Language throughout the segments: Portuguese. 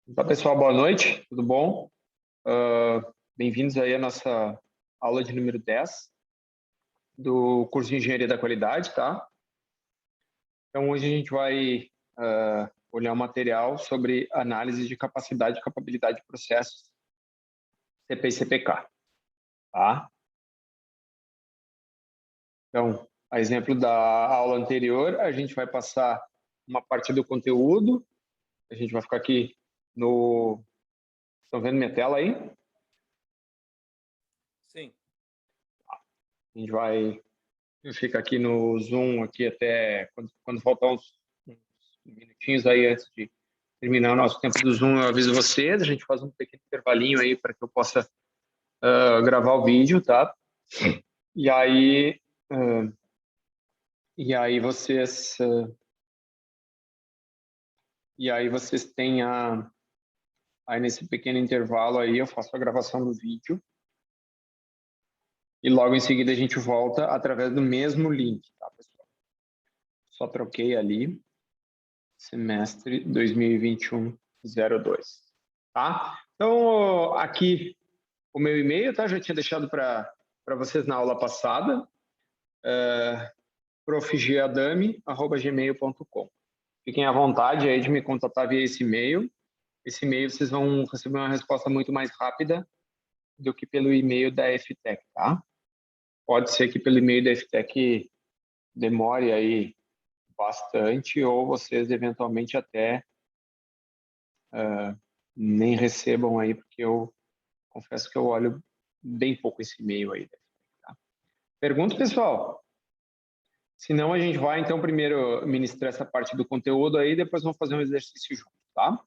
Olá, pessoal, boa noite, tudo bom? Bem-vindos aí à nossa aula de número 10 do curso de Engenharia da Qualidade, tá? Então, hoje a gente vai olhar um material sobre análise de capacidade e capabilidade de processos, CP e CPK, tá? Então, a exemplo da aula anterior, a gente vai passar uma parte do conteúdo, a gente vai ficar aqui no... Estão vendo minha tela aí? Sim. A gente vai fica aqui no Zoom aqui até quando faltar uns minutinhos aí antes de terminar o nosso tempo do Zoom, eu aviso vocês, a gente faz um pequeno intervalinho aí para que eu possa gravar o vídeo, tá? E aí, uh, e aí vocês têm aí nesse pequeno intervalo aí eu faço a gravação do vídeo e logo em seguida a gente volta através do mesmo link, tá, pessoal? Só troquei ali. Semestre 2021-02, tá? Então, aqui o meu e-mail, tá? Já tinha deixado para vocês na aula passada, profgeadami@gmail.com. Fiquem à vontade aí de me contatar via esse e-mail. Esse e-mail vocês vão receber uma resposta muito mais rápida do que pelo e-mail da FTech, tá? Pode ser que pelo e-mail da FTech demore aí bastante ou vocês eventualmente até nem recebam aí, porque eu confesso que eu olho bem pouco esse e-mail aí. Tá? Pergunta, pessoal? Se não, a gente vai, então, primeiro ministrar essa parte do conteúdo aí, depois vamos fazer um exercício junto, tá?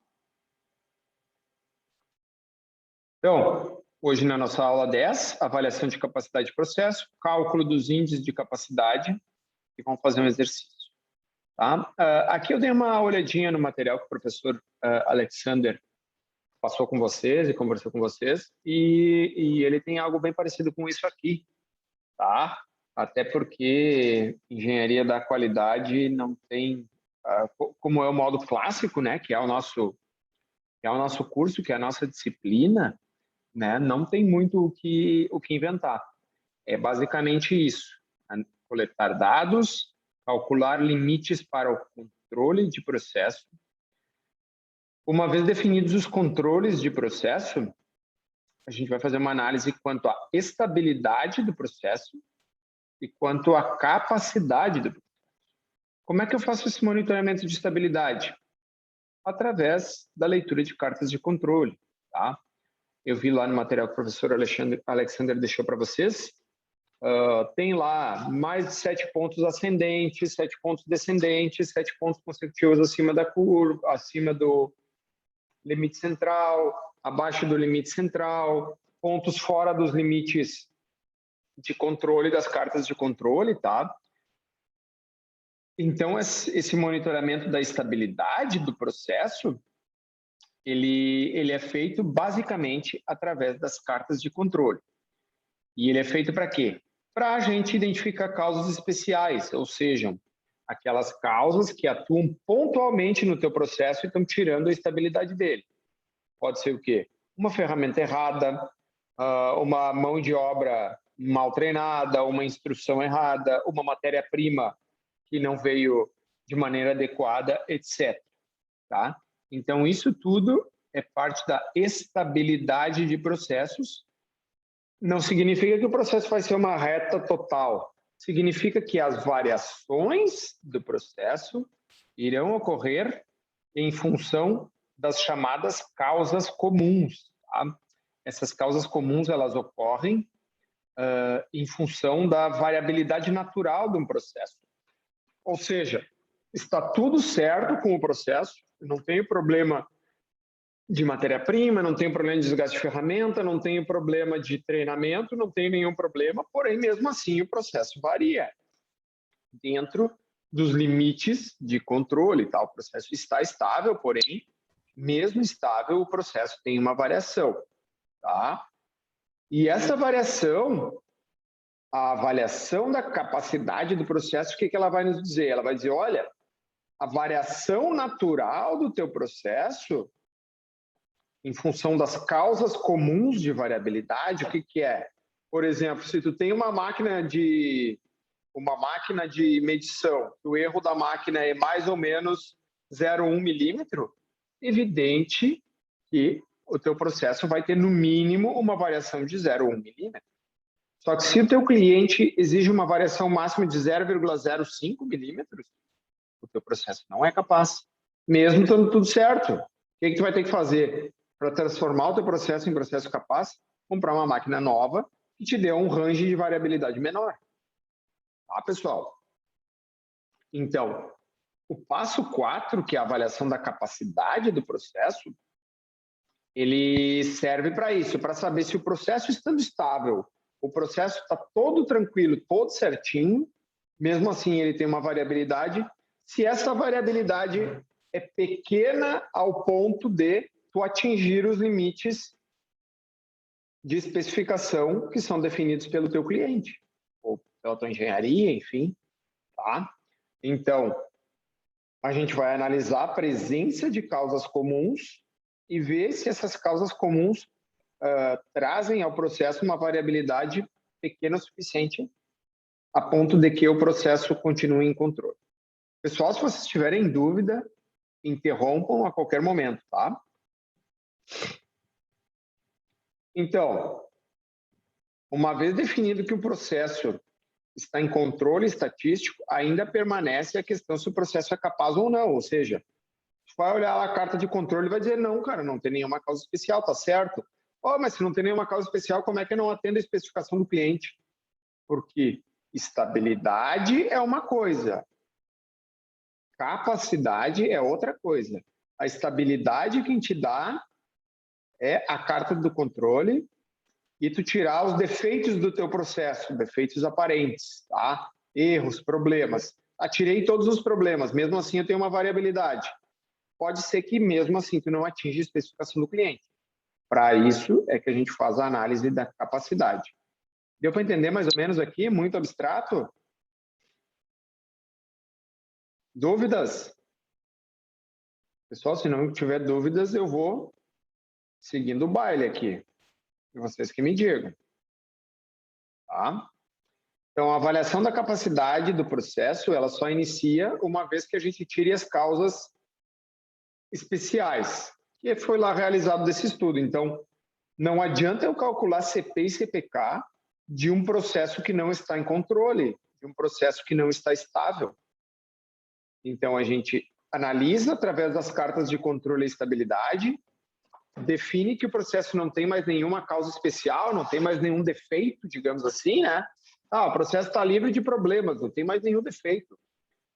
Então, hoje na nossa aula 10, avaliação de capacidade de processo, cálculo dos índices de capacidade, e vamos fazer um exercício. Tá? Aqui eu dei uma olhadinha no material que o professor Alexander passou com vocês e conversou com vocês, e ele tem algo bem parecido com isso aqui, tá? Até porque engenharia da qualidade não tem, como é o modo clássico, né, que é o nosso curso, que é a nossa disciplina, né, não tem muito o que inventar. É basicamente isso: coletar dados, calcular limites para o controle de processo. Uma vez definidos os controles de processo, a gente vai fazer uma análise quanto à estabilidade do processo e quanto à capacidade do processo. Como é que eu faço esse monitoramento de estabilidade? Através da leitura de cartas de controle, tá? Eu vi lá no material que o professor Alexander deixou para vocês, tem lá mais de 7 pontos ascendentes, 7 pontos descendentes, 7 pontos consecutivos acima da curva, acima do limite central, abaixo do limite central, pontos fora dos limites de controle das cartas de controle, tá? Então, esse monitoramento da estabilidade do processo, ele é feito basicamente através das cartas de controle. E ele é feito para quê? Para a gente identificar causas especiais, ou seja, aquelas causas que atuam pontualmente no teu processo e estão tirando a estabilidade dele. Pode ser o quê? Uma ferramenta errada, uma mão de obra mal treinada, uma instrução errada, uma matéria-prima que não veio de maneira adequada, etc. Tá? Então, isso tudo é parte da estabilidade de processos. Não significa que o processo vai ser uma reta total. Significa que as variações do processo irão ocorrer em função das chamadas causas comuns. Tá? Essas causas comuns, elas ocorrem em função da variabilidade natural de um processo. Ou seja, está tudo certo com o processo, não tenho problema de matéria-prima, não tenho problema de desgaste de ferramenta, não tenho problema de treinamento, não tenho nenhum problema, porém, mesmo assim, o processo varia dentro dos limites de controle. Tá? O processo está estável, porém, mesmo estável, o processo tem uma variação. Tá? E essa variação, a avaliação da capacidade do processo, o que ela vai nos dizer? Ela vai dizer, olha, a variação natural do teu processo em função das causas comuns de variabilidade, o que é? Por exemplo, se tu tem uma máquina de medição, o erro da máquina é mais ou menos 0,1 milímetro, evidente que o teu processo vai ter, no mínimo, uma variação de 0,1 milímetro. Só que se o teu cliente exige uma variação máxima de 0,05 milímetros, o teu processo não é capaz, mesmo estando tudo certo. O que tu vai ter que fazer para transformar o teu processo em processo capaz? Comprar uma máquina nova que te dê um range de variabilidade menor. Tá, pessoal? Então, o passo 4, que é a avaliação da capacidade do processo, ele serve para isso, para saber se o processo estando estável, o processo está todo tranquilo, todo certinho, mesmo assim ele tem uma variabilidade, se essa variabilidade é pequena ao ponto de tu atingir os limites de especificação que são definidos pelo teu cliente, ou pela tua engenharia, enfim, tá? Então, a gente vai analisar a presença de causas comuns e ver se essas causas comuns trazem ao processo uma variabilidade pequena o suficiente a ponto de que o processo continue em controle. Pessoal, se vocês tiverem dúvida, interrompam a qualquer momento, tá? Então, uma vez definido que o processo está em controle estatístico, ainda permanece a questão se o processo é capaz ou não, ou seja, vai olhar a carta de controle e vai dizer, não, cara, não tem nenhuma causa especial, tá certo? Oh, mas se não tem nenhuma causa especial, como é que eu não atendo a especificação do cliente? Porque estabilidade é uma coisa, capacidade é outra coisa. A estabilidade quem te dá é a carta do controle e tu tirar os defeitos do teu processo, defeitos aparentes, tá? Erros, problemas. Tirei todos os problemas, mesmo assim eu tenho uma variabilidade. Pode ser que mesmo assim tu não atinja a especificação do cliente. Para isso é que a gente faz a análise da capacidade. Deu para entender mais ou menos aqui? Muito abstrato? Dúvidas? Pessoal, se não tiver dúvidas, eu vou seguindo o baile aqui. E vocês que me digam. Tá? Então, a avaliação da capacidade do processo, ela só inicia uma vez que a gente tire as causas especiais, que foi lá realizado desse estudo. Então, não adianta eu calcular CP e CPK de um processo que não está em controle, de um processo que não está estável. Então, a gente analisa através das cartas de controle e estabilidade, define que o processo não tem mais nenhuma causa especial, não tem mais nenhum defeito, digamos assim, né? O processo está livre de problemas, não tem mais nenhum defeito,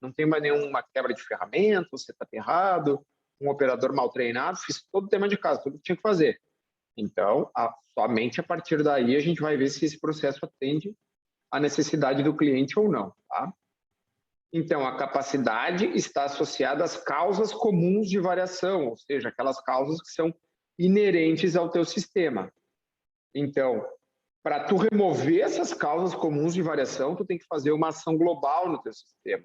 não tem mais nenhuma quebra de ferramenta, você está errado, um operador mal treinado, fiz todo o tema de casa, tudo que tinha que fazer. Então, somente a partir daí a gente vai ver se esse processo atende à necessidade do cliente ou não, tá? Então, a capacidade está associada às causas comuns de variação, ou seja, aquelas causas que são inerentes ao teu sistema. Então, para tu remover essas causas comuns de variação, tu tem que fazer uma ação global no teu sistema.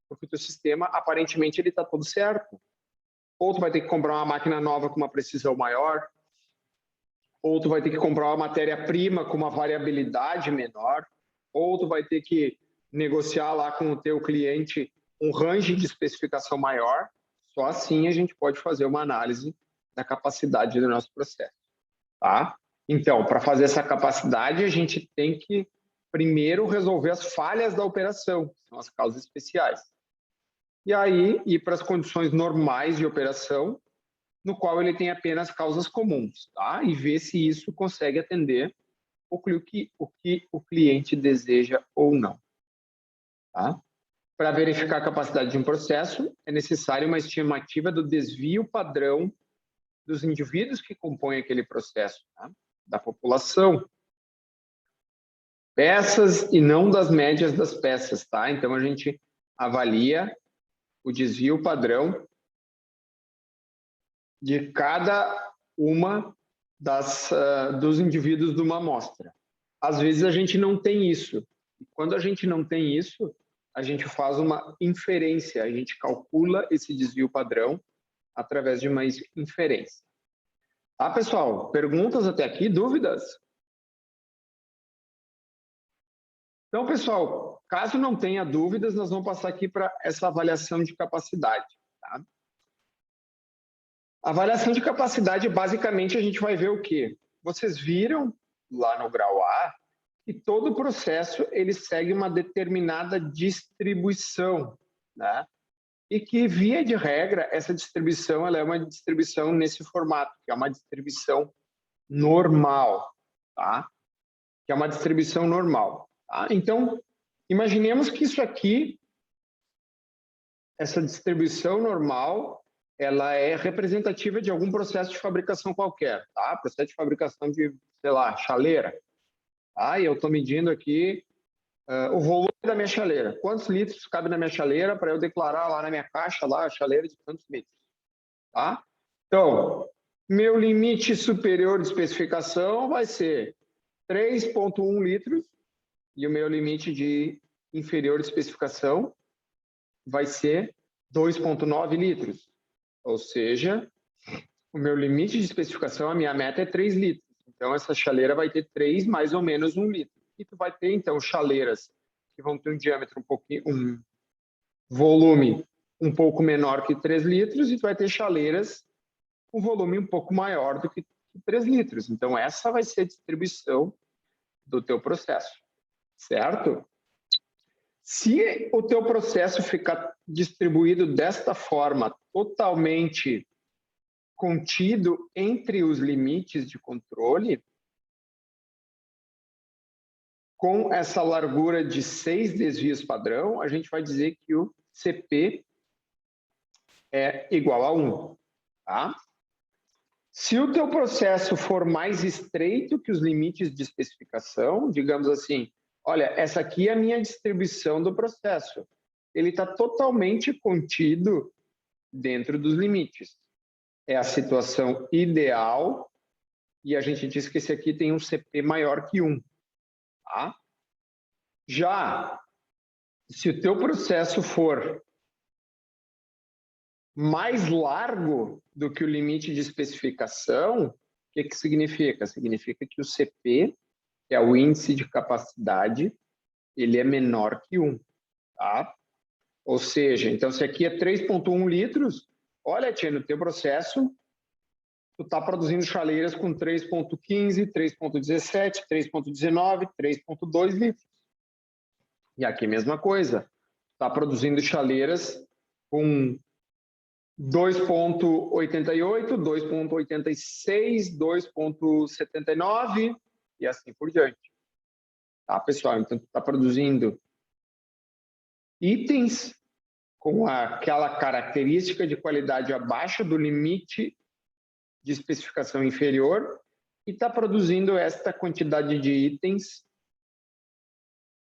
Porque o teu sistema, aparentemente, ele está todo certo. Ou tu vai ter que comprar uma máquina nova com uma precisão maior, ou tu vai ter que comprar uma matéria-prima com uma variabilidade menor, ou tu vai ter que negociar lá com o teu cliente um range de especificação maior. Só assim a gente pode fazer uma análise da capacidade do nosso processo, tá? Então, para fazer essa capacidade, a gente tem que primeiro resolver as falhas da operação, que são as causas especiais. E aí, ir para as condições normais de operação, no qual ele tem apenas causas comuns, tá? E ver se isso consegue atender o que o cliente deseja ou não, tá? Para verificar a capacidade de um processo, é necessário uma estimativa do desvio padrão dos indivíduos que compõem aquele processo, tá? Da população. Peças e não das médias das peças, tá? Então, a gente avalia o desvio padrão de cada uma dos indivíduos de uma amostra. Às vezes a gente não tem isso. E quando a gente não tem isso, a gente faz uma inferência, a gente calcula esse desvio padrão através de uma inferência. Tá, pessoal? Perguntas até aqui? Dúvidas? Então, pessoal, caso não tenha dúvidas, nós vamos passar aqui para essa avaliação de capacidade. Tá? A avaliação de capacidade, basicamente, a gente vai ver o quê? Vocês viram lá no grau A que todo o processo ele segue uma determinada distribuição, né? E que, via de regra, essa distribuição ela é uma distribuição nesse formato, que é uma distribuição normal, tá? Que é uma distribuição normal. Tá? Então, imaginemos que isso aqui, essa distribuição normal, ela é representativa de algum processo de fabricação qualquer, tá? Processo de fabricação de, sei lá, chaleira. Tá? E eu estou medindo aqui o volume da minha chaleira. Quantos litros cabe na minha chaleira para eu declarar lá na minha caixa, lá, a chaleira de tantos litros. Tá? Então, meu limite superior de especificação vai ser 3,1 litros e o meu limite de inferior de especificação vai ser 2,9 litros. Ou seja, o meu limite de especificação, a minha meta é 3 litros. Então, essa chaleira vai ter 3 mais ou menos 1 litro. E tu vai ter, então, chaleiras que vão ter um diâmetro um volume um pouco menor que 3 litros e tu vai ter chaleiras com volume um pouco maior do que 3 litros. Então, essa vai ser a distribuição do teu processo, certo? Se o teu processo ficar distribuído desta forma, totalmente contido entre os limites de controle, com essa largura de 6 desvios padrão, a gente vai dizer que o CP é igual a 1. Tá? Se o teu processo for mais estreito que os limites de especificação, digamos assim, olha, essa aqui é a minha distribuição do processo. Ele está totalmente contido dentro dos limites. É a situação ideal e a gente diz que esse aqui tem um CP maior que 1. Tá? Já, se o teu processo for mais largo do que o limite de especificação, o que significa? Significa que o CP, que é o índice de capacidade, ele é menor que 1. Tá? Ou seja, então se aqui é 3,1 litros, olha, tia, no teu processo, tu está produzindo chaleiras com 3,15, 3,17, 3,19, 3,2 litros. E aqui a mesma coisa, está produzindo chaleiras com 2,88, 2,86, 2,79 e assim por diante. Tá, pessoal? Então, está produzindo itens com aquela característica de qualidade abaixo do limite de especificação inferior e está produzindo esta quantidade de itens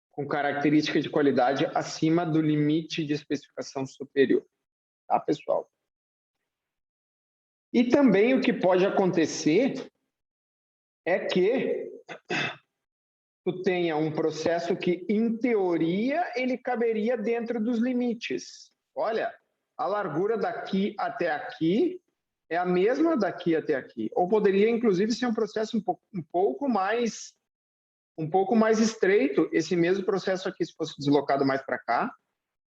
com característica de qualidade acima do limite de especificação superior. Tá, pessoal? E também o que pode acontecer é que tu tenha um processo que, em teoria, ele caberia dentro dos limites. Olha, a largura daqui até aqui é a mesma daqui até aqui. Ou poderia, inclusive, ser um processo um pouco mais estreito. Esse mesmo processo aqui, se fosse deslocado mais para cá,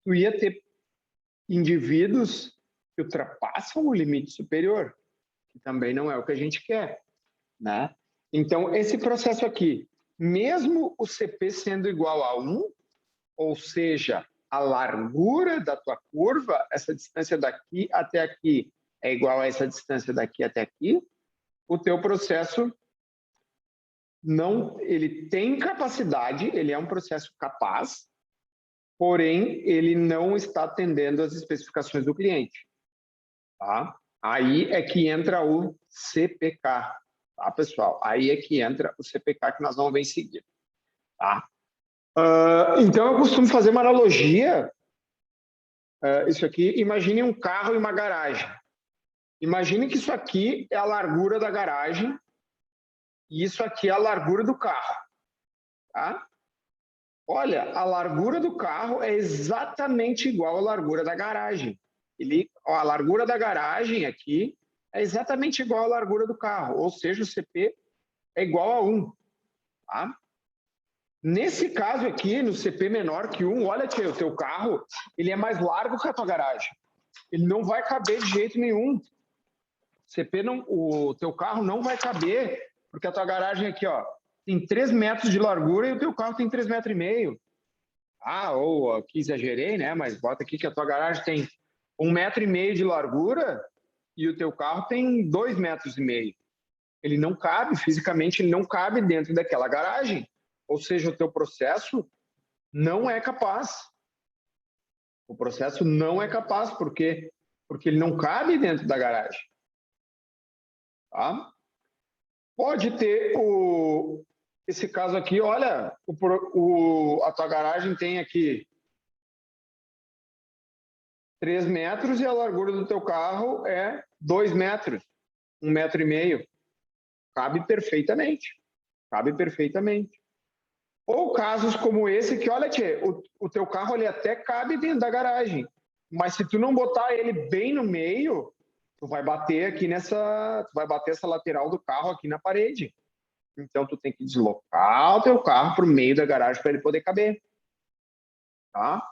tu ia ter indivíduos que ultrapassam o limite superior, que também não é o que a gente quer, né? Então, esse processo aqui, mesmo o CP sendo igual a 1, ou seja, a largura da tua curva, essa distância daqui até aqui é igual a essa distância daqui até aqui, o teu processo ele tem capacidade, ele é um processo capaz, porém, ele não está atendendo às especificações do cliente. Tá? Aí é que entra o CPK, tá, pessoal? Aí é que entra o CPK que nós vamos ver em seguida. Tá? Então, eu costumo fazer uma analogia, isso aqui, imagine um carro e uma garagem. Imagine que isso aqui é a largura da garagem e isso aqui é a largura do carro. Tá? Olha, a largura do carro é exatamente igual à largura da garagem. A largura da garagem aqui é exatamente igual à largura do carro, ou seja, o CP é igual a 1. Tá? Nesse caso aqui, no CP menor que 1, olha, tio, o teu carro ele é mais largo que a tua garagem. Ele não vai caber de jeito nenhum. CP não, o teu carro não vai caber, porque a tua garagem aqui, ó, tem 3 metros de largura e o teu carro tem 3,5 metros. Ah, ou aqui exagerei, né? Mas bota aqui que a tua garagem tem 1,5 metro de largura e o teu carro tem 2,5 metros. Ele não cabe, fisicamente, ele não cabe dentro daquela garagem. Ou seja, o teu processo não é capaz. O processo não é capaz, porque ele não cabe dentro da garagem. Tá? Pode ter esse caso aqui, olha, a tua garagem tem aqui 3 metros e a largura do teu carro é 2 metros, 1,5 metro. Cabe perfeitamente. Cabe perfeitamente. Ou casos como esse que, olha, tchê, o teu carro ele até cabe dentro da garagem, mas se tu não botar ele bem no meio, tu vai bater aqui tu vai bater essa lateral do carro aqui na parede. Então tu tem que deslocar o teu carro para o meio da garagem para ele poder caber, tá?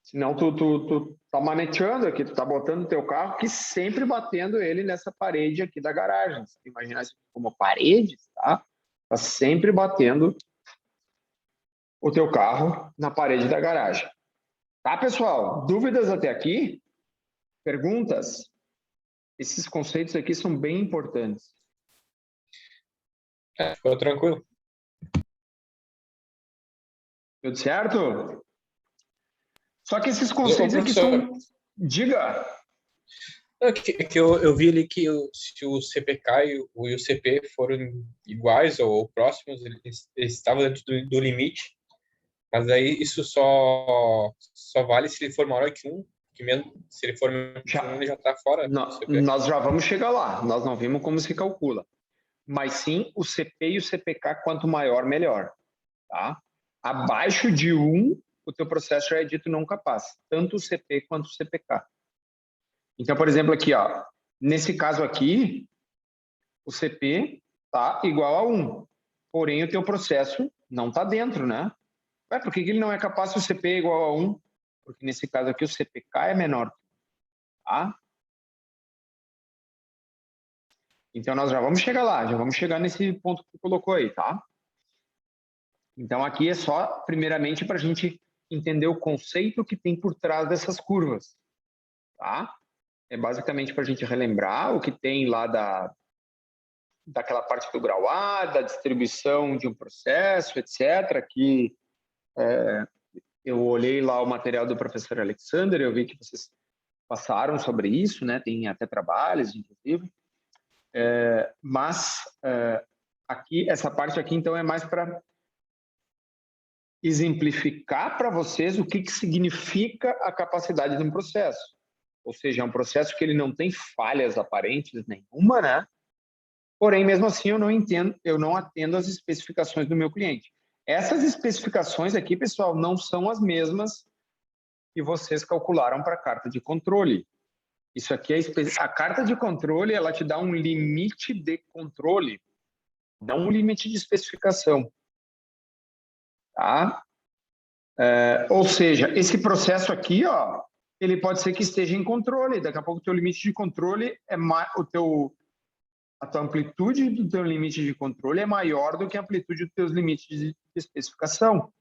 Senão tu tá maneteando aqui, tu tá botando o teu carro aqui sempre batendo ele nessa parede aqui da garagem. Se tu imaginar isso como parede, tá? Tá sempre batendo o teu carro na parede da garagem. Tá, pessoal? Dúvidas até aqui? Perguntas? Esses conceitos aqui são bem importantes. Ficou tranquilo. Tudo certo? Só que esses conceitos aqui são... Diga! Que eu vi ali que se o CPK e o CP foram iguais ou próximos, eles estavam dentro do limite, mas aí isso só vale se ele for maior que 1, que mesmo se ele for menor que 1, ele já está fora do CP. Nós já vamos chegar lá, nós não vimos como se calcula. Mas sim, o CP e o CPK, quanto maior, melhor. Tá? Abaixo de 1, o teu processo já é dito não capaz, tanto o CP quanto o CPK. Então, por exemplo, aqui, ó, nesse caso aqui, o CP está igual a 1, porém o teu processo não está dentro, né? Ué, por que ele não é capaz se o CP é igual a 1? Porque nesse caso aqui o CPK é menor. Tá? Então nós já vamos chegar lá, já vamos chegar nesse ponto que tu colocou aí, tá? Então aqui é só, primeiramente, para a gente entender o conceito que tem por trás dessas curvas, tá? É basicamente para a gente relembrar o que tem lá daquela parte do grau A, da distribuição de um processo, etc. Que eu olhei lá o material do professor Alexander, eu vi que vocês passaram sobre isso, né? Tem até trabalhos, inclusive. Mas aqui, essa parte aqui, então, é mais para exemplificar para vocês o que significa a capacidade de um processo. Ou seja, é um processo que ele não tem falhas aparentes nenhuma, né? Porém, mesmo assim, eu não atendo às especificações do meu cliente. Essas especificações aqui, pessoal, não são as mesmas que vocês calcularam para a carta de controle. Isso aqui é a carta de controle, ela te dá um limite de controle, não um limite de especificação. Tá? Ou seja, esse processo aqui, ó, ele pode ser que esteja em controle. Daqui a pouco o teu limite de controle é a tua amplitude do teu limite de controle é maior do que a amplitude dos teus limites de especificação.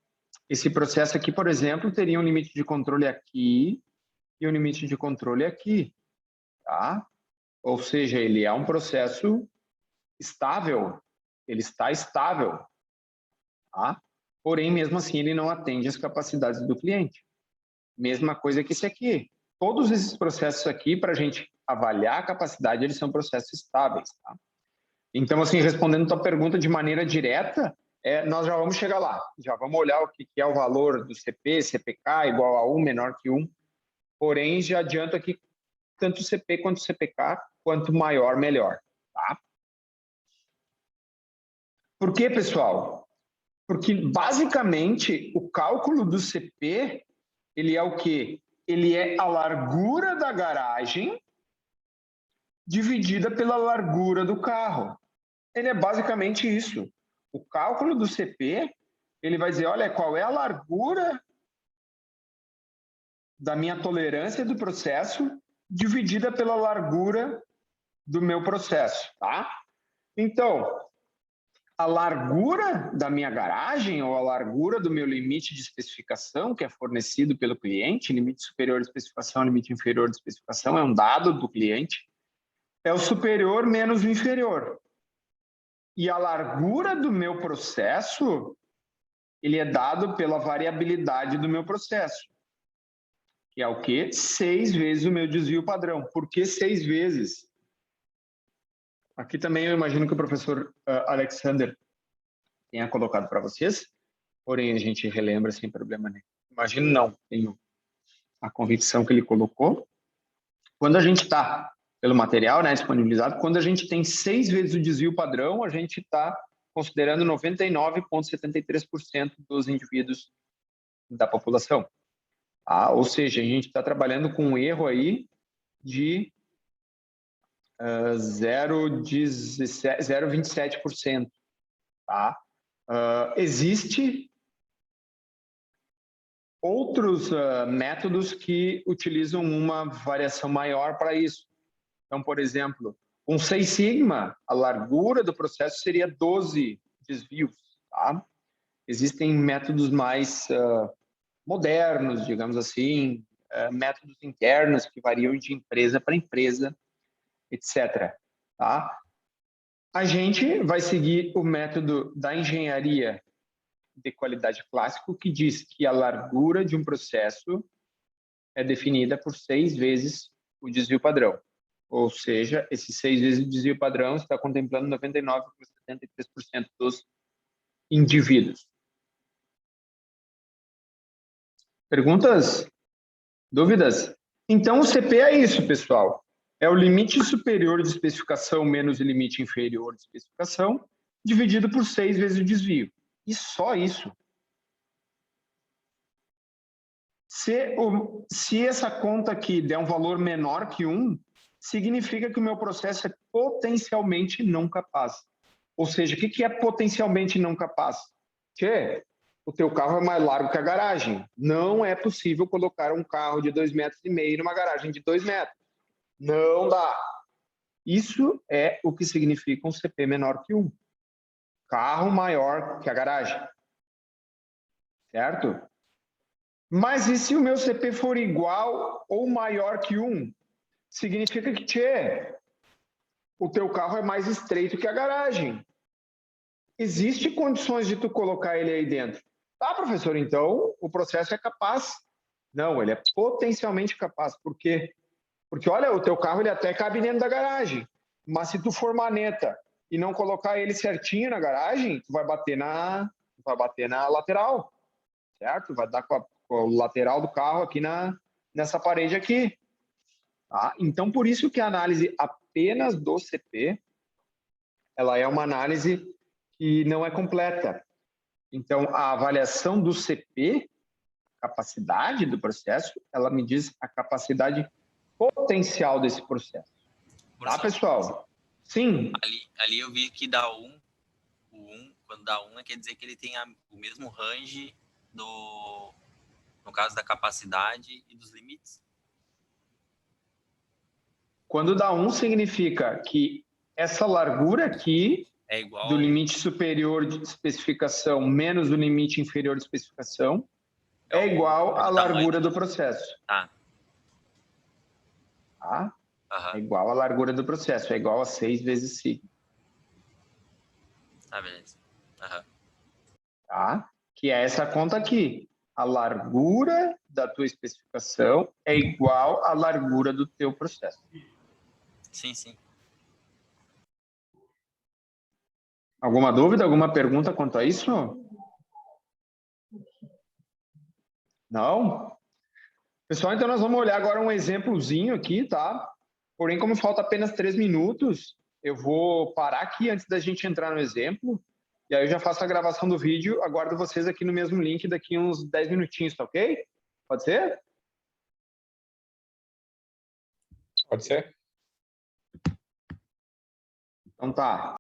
Esse processo aqui, por exemplo, teria um limite de controle aqui e um limite de controle aqui, tá? Ou seja, ele é um processo estável, ele está estável, tá? Porém, mesmo assim, ele não atende às capacidades do cliente. Mesma coisa que esse aqui. Todos esses processos aqui, para a gente avaliar a capacidade, eles são processos estáveis, tá? Então, assim, respondendo a tua pergunta de maneira direta, nós já vamos chegar lá. Já vamos olhar o que é o valor do CP, CPK igual a 1, menor que 1. Porém, já adianto aqui, tanto o CP quanto o CPK, quanto maior, melhor, tá? Por quê, pessoal? Porque, basicamente, o cálculo do CP, ele é o quê? Ele é a largura da garagem dividida pela largura do carro. Ele é basicamente isso. O cálculo do CP, ele vai dizer, olha, qual é a largura da minha tolerância do processo dividida pela largura do meu processo, tá? Então, a largura da minha garagem ou a largura do meu limite de especificação que é fornecido pelo cliente, limite superior de especificação, limite inferior de especificação, é um dado do cliente, é o superior menos o inferior. E a largura do meu processo, ele é dado pela variabilidade do meu processo, que é o quê? 6 vezes o meu desvio padrão. Por que 6 vezes? Aqui também eu imagino que o professor Alexander tenha colocado para vocês, porém a gente relembra sem problema nenhum. Imagino não, tenho a convicção que ele colocou. Quando a gente está, pelo material, né, disponibilizado, quando a gente tem 6 vezes o desvio padrão, a gente está considerando 99,73% dos indivíduos da população. Ou seja, a gente está trabalhando com um erro aí de 0,27%. Tá? Existe outros métodos que utilizam uma variação maior para isso. Então, por exemplo, com 6 sigma, a largura do processo seria 12 desvios. Tá? Existem métodos mais modernos, digamos assim, métodos internos que variam de empresa para empresa, etc. Tá? A gente vai seguir o método da engenharia de qualidade clássico, que diz que a largura de um processo é definida por 6 vezes o desvio padrão. Ou seja, esses 6 vezes o desvio padrão está contemplando 99,73% dos indivíduos. Perguntas? Dúvidas? Então, o CP é isso, pessoal. É o limite superior de especificação menos o limite inferior de especificação, dividido por 6 vezes o desvio. E só isso. Se essa conta aqui der um valor menor que 1, significa que o meu processo é potencialmente não capaz. Ou seja, o que é potencialmente não capaz? Que o teu carro é mais largo que a garagem. Não é possível colocar um carro de 2,5 metros numa garagem de 2 metros. Não dá. Isso é o que significa um CP menor que 1. Carro maior que a garagem. Certo? Mas e se o meu CP for igual ou maior que 1? Significa que, o teu carro é mais estreito que a garagem. Existem condições de tu colocar ele aí dentro. Tá, professor, então o processo é capaz. Não, ele é potencialmente capaz. Por quê? Porque, olha, o teu carro ele até cabe dentro da garagem. Mas se tu for maneta e não colocar ele certinho na garagem, tu vai bater na lateral. Certo? Vai dar com o lateral do carro aqui nessa parede aqui. Tá? Então, por isso que a análise apenas do CP, ela é uma análise que não é completa. Então, a avaliação do CP, capacidade do processo, ela me diz a capacidade potencial desse processo. Tá, pessoal? Sim. Ali eu vi que dá 1, quando dá 1, quer dizer que ele tem o mesmo range no caso da capacidade e dos limites. Quando dá 1, significa que essa largura aqui é igual do limite superior de especificação menos o limite inferior de especificação é igual à largura do processo. Tá? É igual à largura do processo, é igual a 6 vezes sigma. Beleza. Tá? Que é essa conta aqui. A largura da tua especificação é igual à largura do teu processo. Sim, sim. Alguma dúvida, alguma pergunta quanto a isso? Não? Pessoal, então nós vamos olhar agora um exemplozinho aqui, tá? Porém, como falta apenas 3 minutos, eu vou parar aqui antes da gente entrar no exemplo, e aí eu já faço a gravação do vídeo, aguardo vocês aqui no mesmo link daqui uns 10 minutinhos, tá ok? Pode ser? Pode ser. Então tá.